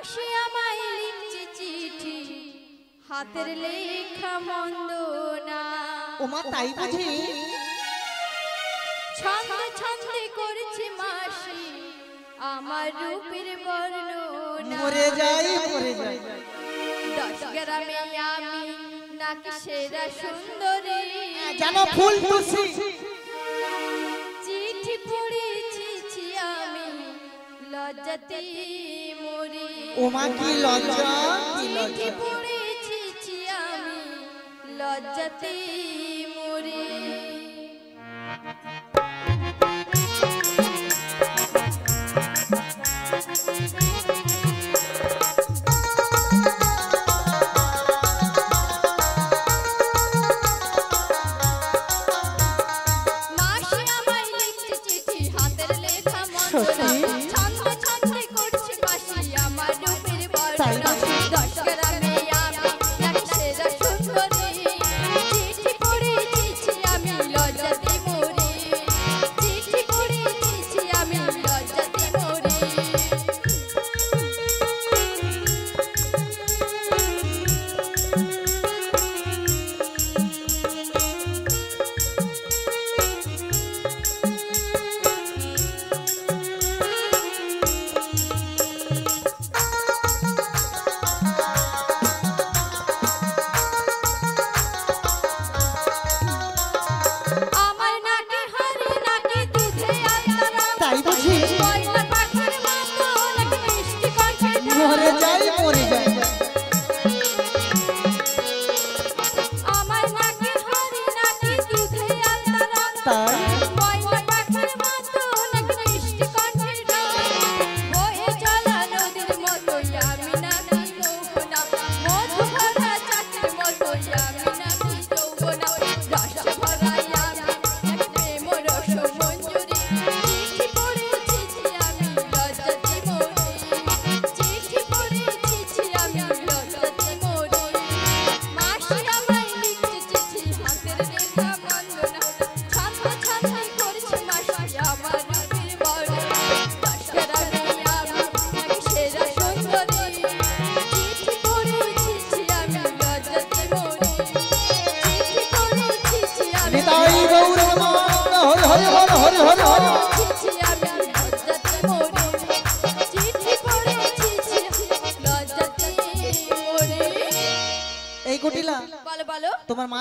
মাসি আমায় লিখছে চিঠি হাতের লেখা মন্দ না। ওমা তাই বুঝি? ছন্দে ছন্দে করছে মাসি আমার রূপের বর্ণনা। মরে যাই মরে যাই। 10 গ্রামে আমি নাকি সেরা সুন্দরী, জানো ফুল টুসি। চিঠি পড়েছি আমি লজ্জাতে মরি। ওমা কি লজ্জা, কি চিঠি লজ্জা। পড়েছি আমি লজ্জাতে মরি। মাসি আমায় লিখছে চিঠি হাতের লেখা মন্দ না। ছন্দে ছন্দে করছে মাসি আমার রূপের বর্ণনা। 10 গ্রামে আমি নাকি সেরা সুন্দরী, চিঠি পড়েছি আমি লজ্জাতে মরি। চিঠি পড়েছি আমি লজ্জাতে মরি। আমার নাকি হাড়ি নাকি দুধে আলতা, তাই বুঝি? ময়না পাখির মতো নাকি মিষ্টি কণ্ঠের ঢাক। মরে যাই মরে যাই। আমার নাকি হাড়ি নাকি দুধে আলতা, তাই ময়না পাখির মতো নাকি মিষ্টি কণ্ঠের ঢাক। বয়ে চলা নদীর মতোই আমি নাকি যৌবনা, মধু ভরা চাকের মতোই আমি নাকি যৌবনা। রসে ভরা আমি নাকি প্রেম রস মঞ্জুরি, চিঠি পড়েছি আমি লজ্জাতে মরি। চিঠি পড়েছি আমি লজ্জাতে মরি। মাসি আমায় লিখছে চিঠি হাতের লেখা বন্দনা। ছন্দে ছন্দে করছে মাসি আমার রূপের বর্ণনা। 10 গ্রামে আমি নাকি সেরা সুন্দরী, চিঠি পড়েছি আমি লজ্জাতে মরি। চিঠি পড়েছি আমি নিতাই গৌর নমঃ। হরি হরি হরি হরি হরি হরি। চিঠি আমি লজ্জাতে মরি। চিঠি পড়েছি লজ্জাতে মরি। এই কুটিলা বলো বলো তোমার মা